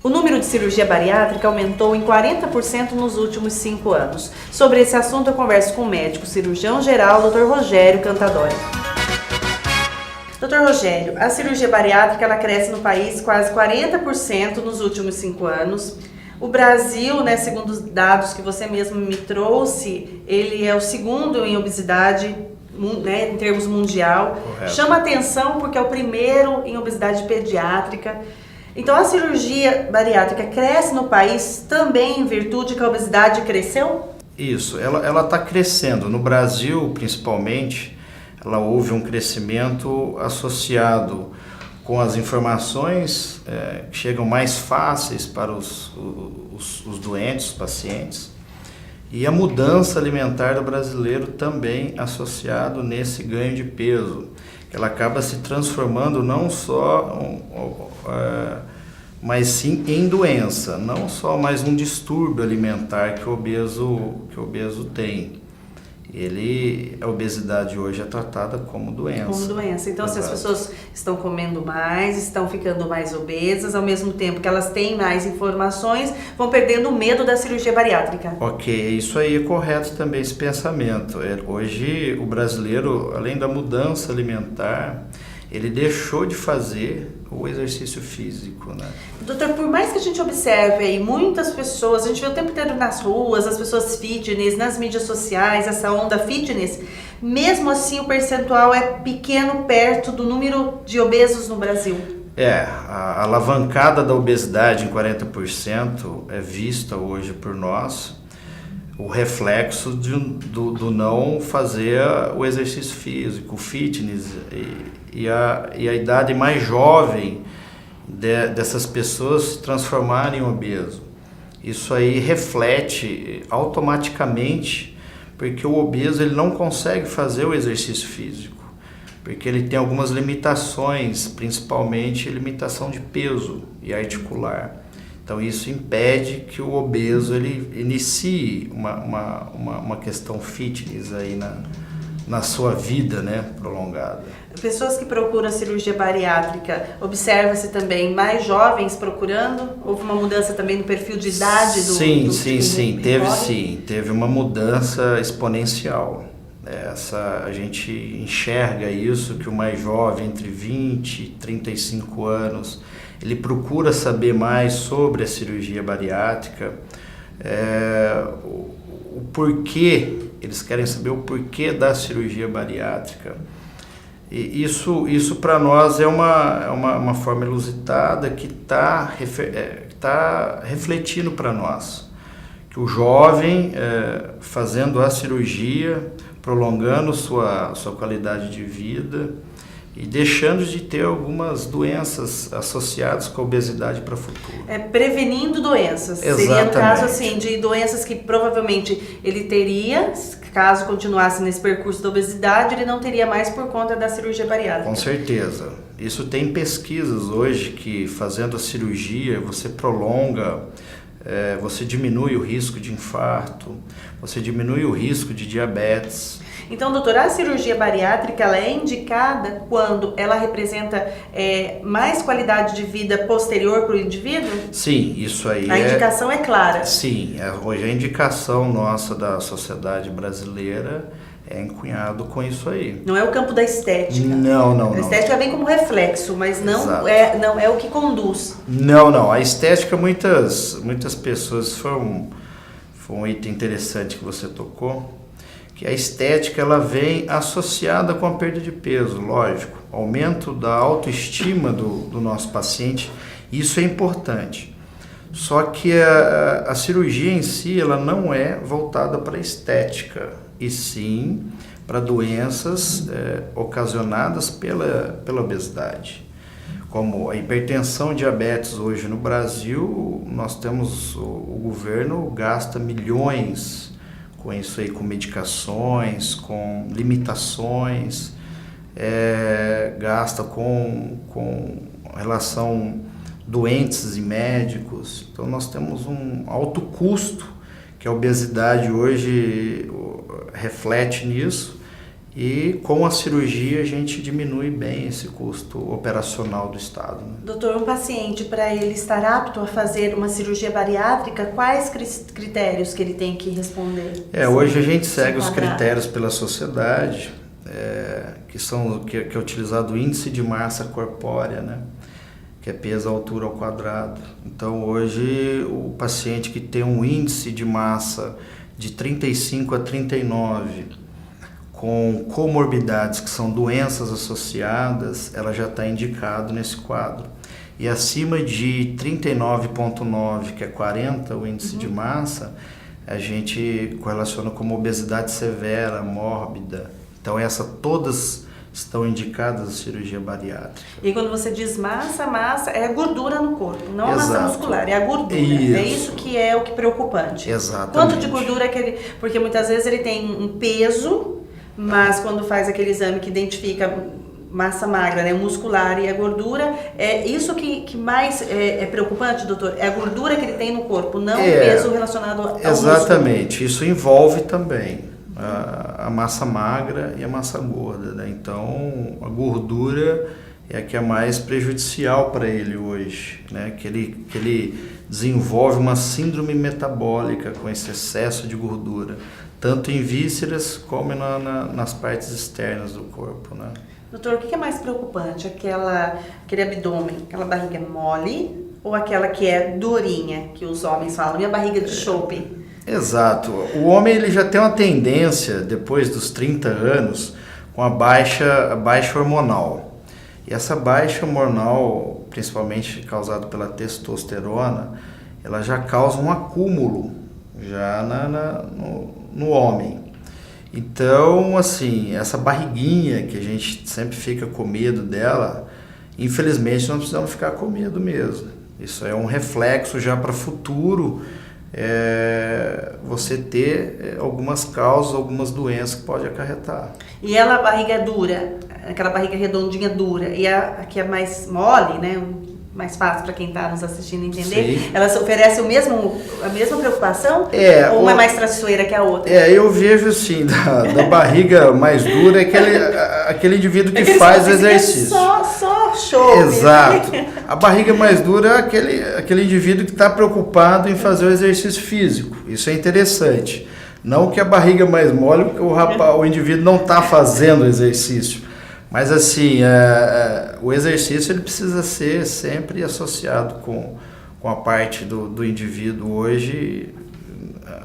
O número de cirurgia bariátrica aumentou em 40% nos últimos 5 anos. Sobre esse assunto eu converso com o médico cirurgião geral, Dr. Rogério Cantadori. Dr. Rogério, a cirurgia bariátrica ela cresce no país quase 40% nos últimos 5 anos. O Brasil, segundo os dados que você mesmo me trouxe, ele é o segundo em obesidade, em termos mundial. Correto. Chama atenção porque é o primeiro em obesidade pediátrica. Então a cirurgia bariátrica cresce no país também em virtude que a obesidade cresceu? Isso, ela está crescendo. No Brasil, principalmente, ela houve um crescimento associado com as informações que chegam mais fáceis para os doentes, os pacientes, e a mudança alimentar do brasileiro também associado nesse ganho de peso, que ela acaba se transformando não só, mas sim em doença, não só mais um distúrbio alimentar que o obeso tem. A obesidade hoje é tratada como doença. Como doença. Então, se as Exato. pessoas estão comendo mais, estão ficando mais obesas, ao mesmo tempo que elas têm mais informações, vão perdendo o medo da cirurgia bariátrica. Ok, isso aí é correto também, esse pensamento. Hoje, o brasileiro, além da mudança alimentar, ele deixou de fazer o exercício físico, né? Doutor, por mais que a gente observe aí muitas pessoas, a gente vê o tempo inteiro nas ruas, as pessoas fitness, nas mídias sociais, essa onda fitness, mesmo assim o percentual é pequeno perto do número de obesos no Brasil. A alavancada da obesidade em 40% é vista hoje por nós o reflexo do não fazer o exercício físico, o fitness e a idade mais jovem dessas pessoas se transformarem em obeso. Isso aí reflete automaticamente, porque o obeso ele não consegue fazer o exercício físico, porque ele tem algumas limitações, principalmente limitação de peso e articular. Então isso impede que o obeso ele inicie uma questão fitness aí na sua vida, prolongada. Pessoas que procuram a cirurgia bariátrica, observa-se também mais jovens procurando? Houve uma mudança também no perfil de idade do Sim. Teve uma mudança exponencial. A gente enxerga isso, que o mais jovem, entre 20 e 35 anos, ele procura saber mais sobre a cirurgia bariátrica, o porquê, eles querem saber o porquê da cirurgia bariátrica. E isso para nós é uma forma inusitada que está refletindo para nós, que o jovem fazendo a cirurgia, prolongando sua qualidade de vida e deixando de ter algumas doenças associadas com a obesidade para o futuro. Prevenindo doenças. Exatamente. Seria no caso assim, de doenças que provavelmente ele teria, caso continuasse nesse percurso da obesidade, ele não teria mais por conta da cirurgia bariátrica. Com certeza. Isso tem pesquisas hoje que fazendo a cirurgia você prolonga, você diminui o risco de infarto, você diminui o risco de diabetes. Então, doutora, a cirurgia bariátrica ela é indicada quando ela representa mais qualidade de vida posterior para o indivíduo? Sim, isso aí A indicação é clara. Sim, hoje a indicação nossa da sociedade brasileira é encunhado com isso aí. Não é o campo da estética. Não. A estética vem como reflexo, mas não é o que conduz. Não. A estética, muitas pessoas, foi um item interessante que você tocou, que a estética ela vem associada com a perda de peso, lógico, aumento da autoestima do nosso paciente, isso é importante. Só que a cirurgia em si ela não é voltada para a estética, e sim para doenças ocasionadas pela obesidade. Como a hipertensão e diabetes hoje no Brasil, nós temos, o governo gasta milhões com isso aí, com medicações, com limitações, gasta com relação doentes e médicos. Então nós temos um alto custo, que a obesidade hoje reflete nisso, E com a cirurgia a gente diminui bem esse custo operacional do Estado. Né? Doutor, um paciente, para ele estar apto a fazer uma cirurgia bariátrica, quais critérios que ele tem que responder? Hoje a gente segue os critérios pela sociedade, que é utilizado o índice de massa corpórea, né? Que é peso, altura ao quadrado. Então hoje o paciente que tem um índice de massa de 35 a 39, com comorbidades, que são doenças associadas, ela já está indicado nesse quadro. E acima de 39,9, que é 40, o índice de massa, a gente correlaciona como obesidade severa, mórbida. Então todas estão indicadas a cirurgia bariátrica. E quando você diz massa é a gordura no corpo, não a Exato. massa muscular, é a gordura. Isso. É isso que é o que é preocupante. Exatamente. Quanto de gordura é que ele... Porque muitas vezes ele tem um peso, mas quando faz aquele exame que identifica massa magra, né, muscular e a gordura, é isso que mais é preocupante, doutor? É a gordura que ele tem no corpo, não o peso relacionado ao exatamente, músculo. Isso envolve também a massa magra e a massa gorda, né? Então a gordura é a que é mais prejudicial para ele hoje, né? Que ele desenvolve uma síndrome metabólica com esse excesso de gordura, tanto em vísceras como nas partes externas do corpo, né? Doutor, o que é mais preocupante? Aquele abdômen, aquela barriga mole ou aquela que é durinha, que os homens falam, minha barriga de chope? Exato. O homem ele já tem uma tendência, depois dos 30 anos, com a baixa hormonal. E essa baixa hormonal, principalmente causada pela testosterona, ela já causa um acúmulo já no homem. Então, assim, essa barriguinha que a gente sempre fica com medo dela, infelizmente nós precisamos ficar com medo mesmo. Isso é um reflexo já para o futuro, você ter algumas causas, algumas doenças que pode acarretar. E ela, a barriga dura, aquela barriga redondinha dura, e a que é mais mole, né? Mais fácil para quem está nos assistindo entender, sim. Ela oferece a mesma preocupação? Ou uma é mais traiçoeira que a outra? Eu vejo assim, da barriga mais dura, aquele indivíduo que faz o exercício. Só show. Exato. A barriga mais dura é aquele indivíduo que está preocupado em fazer o exercício físico. Isso é interessante. Não que a barriga mais mole, o indivíduo não está fazendo o exercício. Mas assim, o exercício ele precisa ser sempre associado com a parte do indivíduo hoje,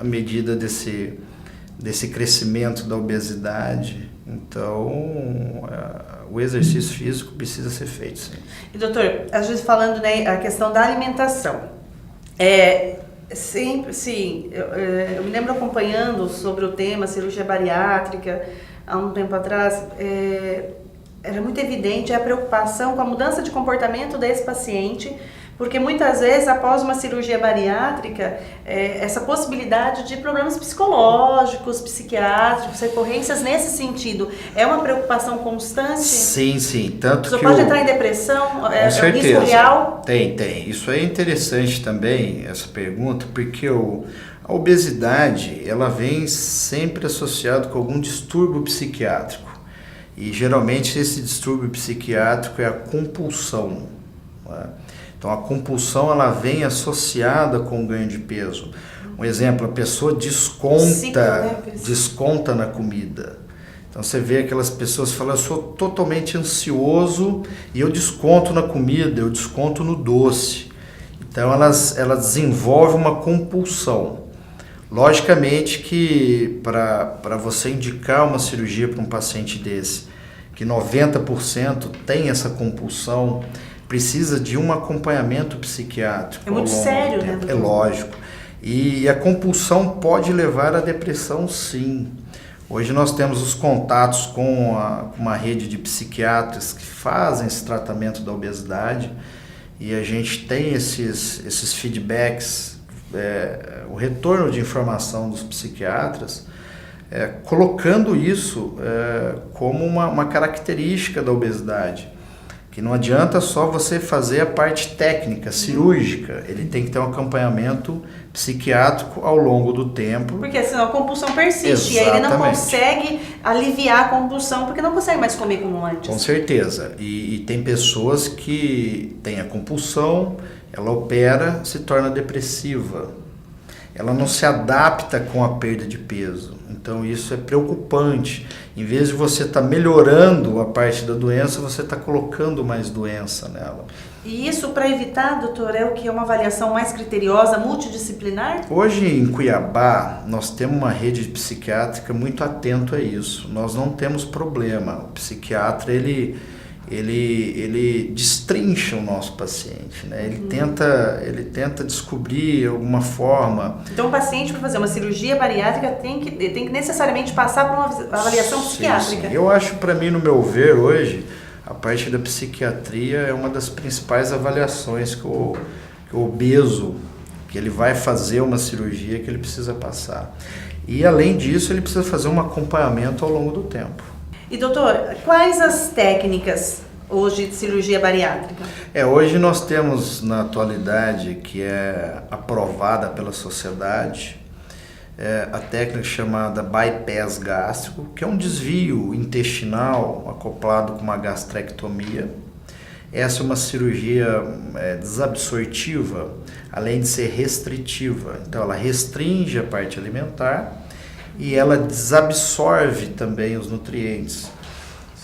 à medida desse crescimento da obesidade. Então, o exercício físico precisa ser feito, sim. E doutor, às vezes falando, né, a questão da alimentação, sempre, sim, eu me lembro acompanhando sobre o tema cirurgia bariátrica há um tempo atrás, era muito evidente a preocupação com a mudança de comportamento desse paciente, porque muitas vezes após uma cirurgia bariátrica, essa possibilidade de problemas psicológicos, psiquiátricos, recorrências nesse sentido, é uma preocupação constante? Sim, tanto que pode entrar em depressão? Com certeza. Risco real? Tem. Isso é interessante também, essa pergunta, porque a obesidade, ela vem sempre associada com algum distúrbio psiquiátrico. E geralmente esse distúrbio psiquiátrico é a compulsão. Né? Então a compulsão ela vem associada com o ganho de peso. Um exemplo, a pessoa desconta na comida. Então você vê aquelas pessoas que falam, eu sou totalmente ansioso e eu desconto na comida, eu desconto no doce. Então elas desenvolvem uma compulsão. Logicamente que para você indicar uma cirurgia para um paciente desse, que 90% tem essa compulsão, precisa de um acompanhamento psiquiátrico. É muito sério, né? É lógico. E a compulsão pode levar à depressão, sim. Hoje nós temos os contatos com uma rede de psiquiatras que fazem esse tratamento da obesidade e a gente tem esses feedbacks, o retorno de informação dos psiquiatras, colocando isso como uma característica da obesidade. Que não adianta só você fazer a parte técnica, cirúrgica. Ele tem que ter um acompanhamento psiquiátrico ao longo do tempo. Porque senão a compulsão persiste. Exatamente. E aí ele não consegue aliviar a compulsão, porque não consegue mais comer como antes. Com certeza. E tem pessoas que têm a compulsão, ela opera, se torna depressiva. Ela não se adapta com a perda de peso. Então isso é preocupante. Em vez de você estar melhorando a parte da doença, você está colocando mais doença nela. E isso, para evitar, doutor, é o que? É uma avaliação mais criteriosa, multidisciplinar? Hoje em Cuiabá, nós temos uma rede psiquiátrica muito atento a isso. Nós não temos problema. O psiquiatra, ele destrincha o nosso paciente, né? Ele tenta descobrir alguma forma. Então o paciente, para fazer uma cirurgia bariátrica, tem que necessariamente passar por uma avaliação psiquiátrica. Sim. Eu acho, para mim, no meu ver, hoje, a parte da psiquiatria é uma das principais avaliações que o obeso, que ele vai fazer uma cirurgia, que ele precisa passar. E, além disso, ele precisa fazer um acompanhamento ao longo do tempo. E doutor, quais as técnicas hoje de cirurgia bariátrica? Hoje nós temos na atualidade, que é aprovada pela sociedade, a técnica chamada bypass gástrico, que é um desvio intestinal acoplado com uma gastrectomia. Essa é uma cirurgia desabsortiva, além de ser restritiva. Então ela restringe a parte alimentar e ela desabsorve também os nutrientes.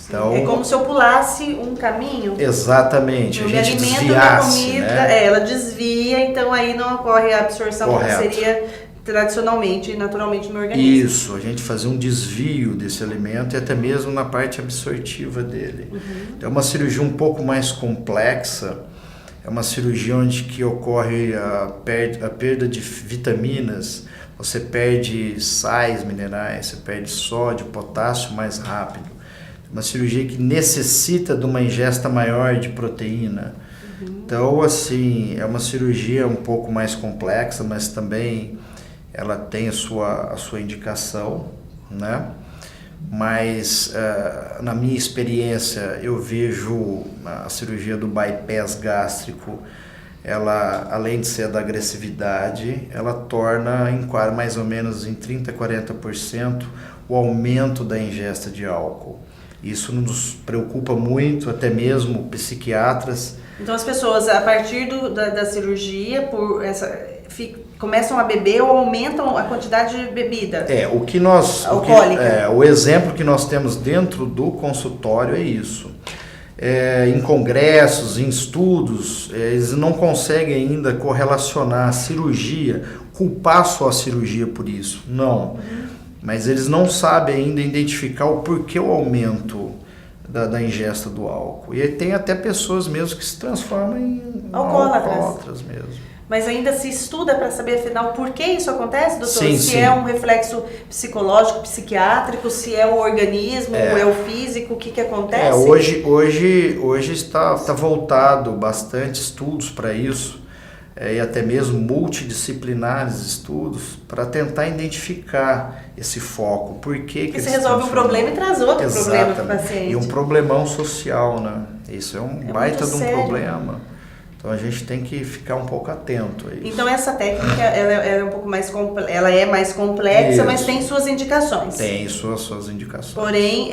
Então, é como se eu pulasse um caminho. Exatamente, a gente desviasse, da comida, né? Ela desvia, então aí não ocorre a absorção como seria tradicionalmente e naturalmente no organismo. Isso, a gente fazer um desvio desse alimento e até mesmo na parte absortiva dele. Então, é uma cirurgia um pouco mais complexa, é uma cirurgia onde que ocorre a perda de vitaminas. Você perde sais minerais, você perde sódio, potássio mais rápido. Uma cirurgia que necessita de uma ingesta maior de proteína. Então, assim, é uma cirurgia um pouco mais complexa, mas também ela tem a sua indicação, né? Mas, na minha experiência, eu vejo a cirurgia do bypass gástrico, ela, além de ser da agressividade, ela torna em mais ou menos em 30% a 40% o aumento da ingesta de álcool. Isso nos preocupa muito, até mesmo psiquiatras. Então as pessoas, a partir da cirurgia, começam a beber ou aumentam a quantidade de bebida? O exemplo que nós temos dentro do consultório é isso. Em congressos, em estudos, eles não conseguem ainda correlacionar a cirurgia, culpar só a cirurgia por isso, não. Mas eles não sabem ainda identificar o porquê o aumento da ingesta do álcool. E aí tem até pessoas mesmo que se transformam em alcoólatras mesmo. Mas ainda se estuda para saber, afinal, por que isso acontece, doutor? Sim. É um reflexo psicológico, psiquiátrico, se é o organismo, é o físico, o que acontece? Hoje está voltado bastante estudos para isso, e até mesmo multidisciplinares estudos, para tentar identificar esse foco. Por que você resolve um problema e traz outro problema para o paciente. E um problemão social, né? Isso é um baita de um problema. Então a gente tem que ficar um pouco atento a isso. Então essa técnica ela é um pouco mais ela é mais complexa, mas tem suas indicações. Tem suas indicações. Porém,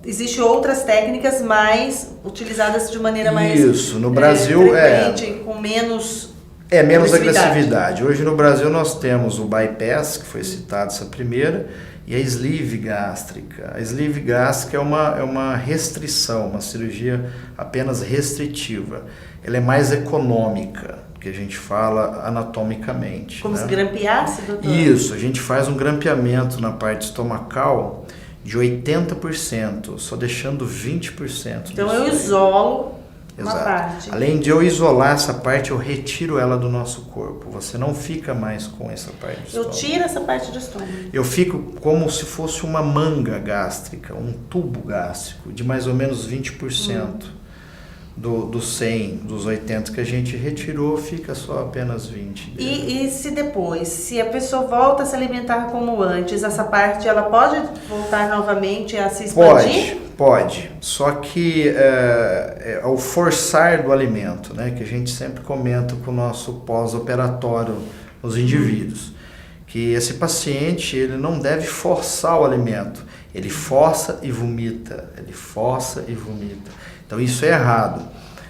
existem outras técnicas mais utilizadas de maneira mais no Brasil frequente, com menos agressividade. Hoje no Brasil nós temos o bypass, que foi citado essa primeira, e a sleeve gástrica. A sleeve gástrica é uma restrição, uma cirurgia apenas restritiva. Ela é mais econômica, que a gente fala anatomicamente. Como se grampeasse, doutor? Isso, a gente faz um grampeamento na parte estomacal de 80%, só deixando 20%. Então eu isolo uma parte. Além de eu isolar essa parte, eu retiro ela do nosso corpo. Você não fica mais com essa parte do estômago. Eu tiro essa parte do estômago. Eu fico como se fosse uma manga gástrica, um tubo gástrico de mais ou menos 20%. Dos 100, dos 80 que a gente retirou, fica só apenas 20. E se depois, se a pessoa volta a se alimentar como antes, essa parte ela pode voltar novamente a se expandir? Pode, só que é o forçar do alimento, né, que a gente sempre comenta com o nosso pós-operatório nos indivíduos, que esse paciente ele não deve forçar o alimento, ele força e vomita, ele força e vomita. Então isso é errado.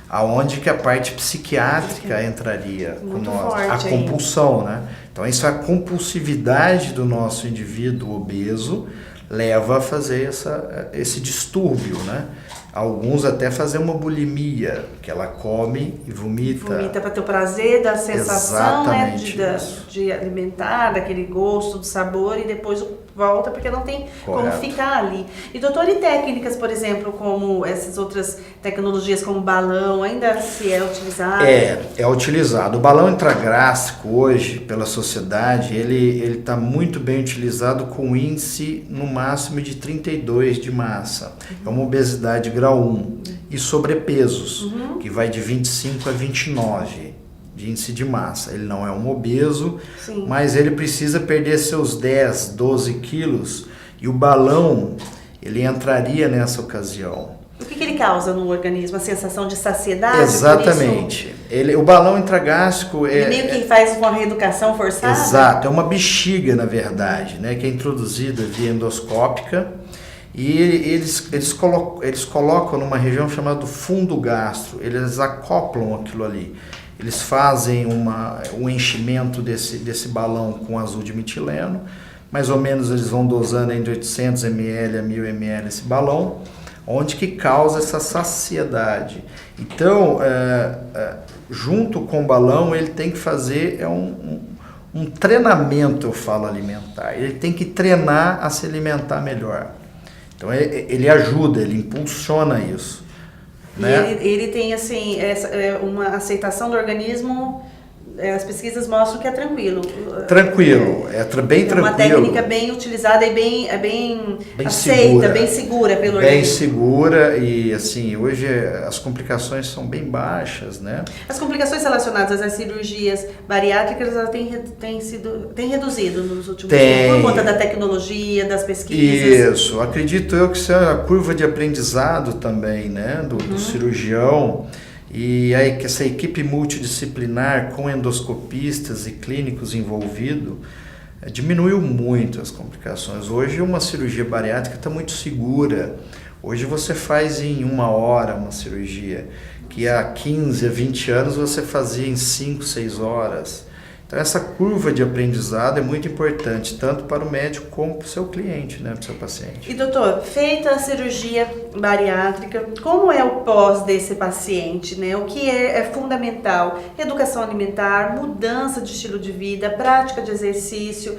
Aonde que a parte psiquiátrica entraria com nós? A compulsão, né? Então isso é a compulsividade do nosso indivíduo obeso leva a fazer esse distúrbio, né? Alguns até fazer uma bulimia, que ela come e vomita. Vomita para ter o prazer da sensação, né, de alimentar, daquele gosto, do sabor, e depois volta porque não tem como ficar ali. E doutor, e técnicas, por exemplo, como essas outras tecnologias como balão, ainda se é utilizado? É utilizado. O balão intragástrico hoje, pela sociedade, ele está muito bem utilizado com índice no máximo de 32 de massa. É uma obesidade grau 1. E sobrepesos, que vai de 25 a 29 de índice de massa. Ele não é um obeso, sim, mas ele precisa perder seus 10, 12 quilos e o balão, ele entraria nessa ocasião. O que ele causa no organismo? A sensação de saciedade? Exatamente. O balão intragástrico é meio que faz uma reeducação forçada? Exato, é uma bexiga, na verdade, né, que é introduzida via endoscópica e eles colocam numa região chamada fundo gastro, eles acoplam aquilo ali. Eles fazem um enchimento desse balão com azul de metileno, mais ou menos eles vão dosando entre 800 ml a 1000 ml esse balão, onde que causa essa saciedade. Então, junto com o balão, ele tem que fazer um treinamento, eu falo, alimentar. Ele tem que treinar a se alimentar melhor. Então, ele ajuda, ele impulsiona isso. Né? E ele tem assim, uma aceitação do organismo, as pesquisas mostram que é tranquilo. Tranquilo, bem tranquilo. É uma técnica bem utilizada e bem aceita, segura, bem segura pelo organismo. Bem segura e assim, hoje as complicações são bem baixas, né? As complicações relacionadas às cirurgias bariátricas elas têm reduzido nos últimos anos, por conta da tecnologia, das pesquisas. Isso, acredito eu que isso é a curva de aprendizado também, né, do cirurgião. E aí essa equipe multidisciplinar com endoscopistas e clínicos envolvidos diminuiu muito as complicações. Hoje uma cirurgia bariátrica está muito segura. Hoje você faz em 1 hora uma cirurgia, que há 15 a 20 anos você fazia em 5, 6 horas. Então essa curva de aprendizado é muito importante, tanto para o médico como para o seu cliente, né, para o seu paciente. E doutor, feita a cirurgia bariátrica, como é o pós desse paciente, né? O que é fundamental? Educação alimentar, mudança de estilo de vida, prática de exercício,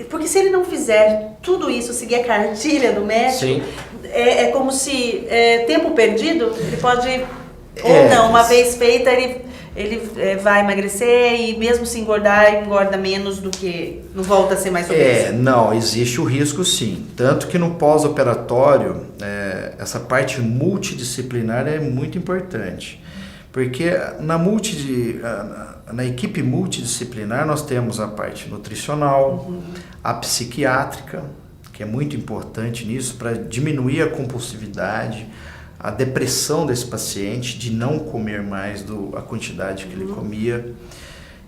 porque se ele não fizer tudo isso, seguir a cartilha do médico, sim, é como se tempo perdido, ele pode, ou não, uma vez feita ele vai emagrecer e mesmo se engordar, engorda menos do que não volta a ser mais obeso. Não, existe o risco sim. Tanto que no pós-operatório, essa parte multidisciplinar é muito importante. Porque na equipe multidisciplinar nós temos a parte nutricional, a psiquiátrica, que é muito importante nisso para diminuir a compulsividade, a depressão desse paciente de não comer mais a quantidade que ele comia.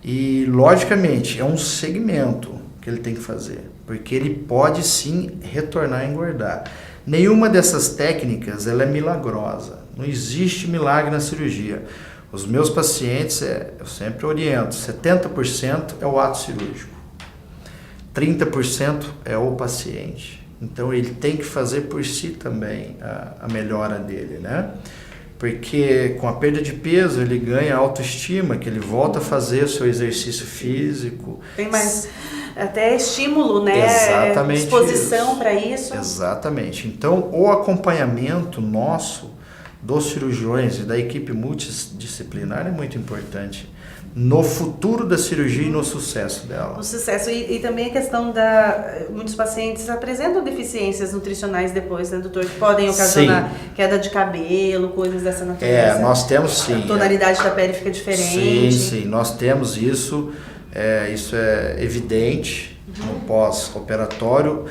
E, logicamente, é um segmento que ele tem que fazer, porque ele pode sim retornar a engordar. Nenhuma dessas técnicas ela é milagrosa, não existe milagre na cirurgia. Os meus pacientes, eu sempre oriento, 70% é o ato cirúrgico, 30% é o paciente. Então ele tem que fazer por si também a melhora dele, né? Porque com a perda de peso ele ganha autoestima, que ele volta a fazer o seu exercício físico. Tem mais até estímulo, né? Exatamente. Disposição para isso. Exatamente. Então o acompanhamento nosso dos cirurgiões e da equipe multidisciplinar é muito importante no futuro da cirurgia e no sucesso dela. No sucesso. E também a questão muitos pacientes apresentam deficiências nutricionais depois, né, doutor? Que podem ocasionar queda de cabelo, coisas dessa natureza. Nós temos sim. A tonalidade da pele fica diferente. Sim, nós temos isso. Isso é evidente no pós-operatório.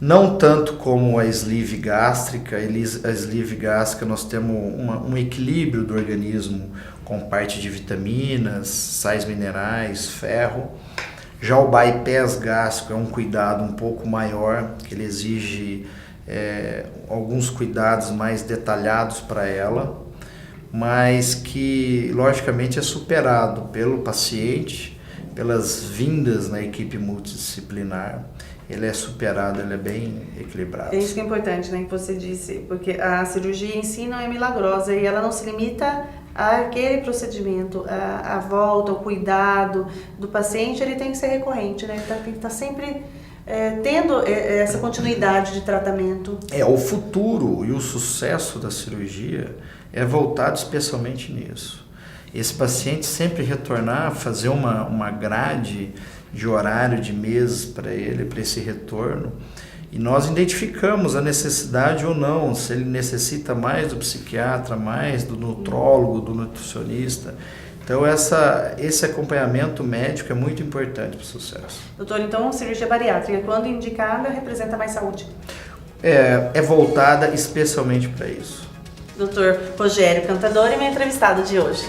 Não tanto como a sleeve gástrica. A sleeve gástrica nós temos um equilíbrio do organismo com parte de vitaminas, sais minerais, ferro. Já o bypass gástrico é um cuidado um pouco maior, que ele exige alguns cuidados mais detalhados para ela, mas que logicamente é superado pelo paciente, pelas vindas na equipe multidisciplinar. Ele é superado, ele é bem equilibrado. É isso que é importante, né, que você disse, porque a cirurgia em si não é milagrosa e ela não se limita àquele procedimento, a volta, o cuidado do paciente, ele tem que ser recorrente, né, ele tem que estar sempre tendo essa continuidade de tratamento. O futuro e o sucesso da cirurgia é voltado especialmente nisso. Esse paciente sempre retornar, fazer uma grade de horário, de meses para ele, para esse retorno, e nós identificamos a necessidade ou não, se ele necessita mais do psiquiatra, mais do nutrólogo, do nutricionista. Então esse acompanhamento médico é muito importante para o sucesso. Doutor, então cirurgia bariátrica, quando indicada, representa mais saúde? É voltada especialmente para isso. Doutor Rogério Cantador é meu entrevistado de hoje.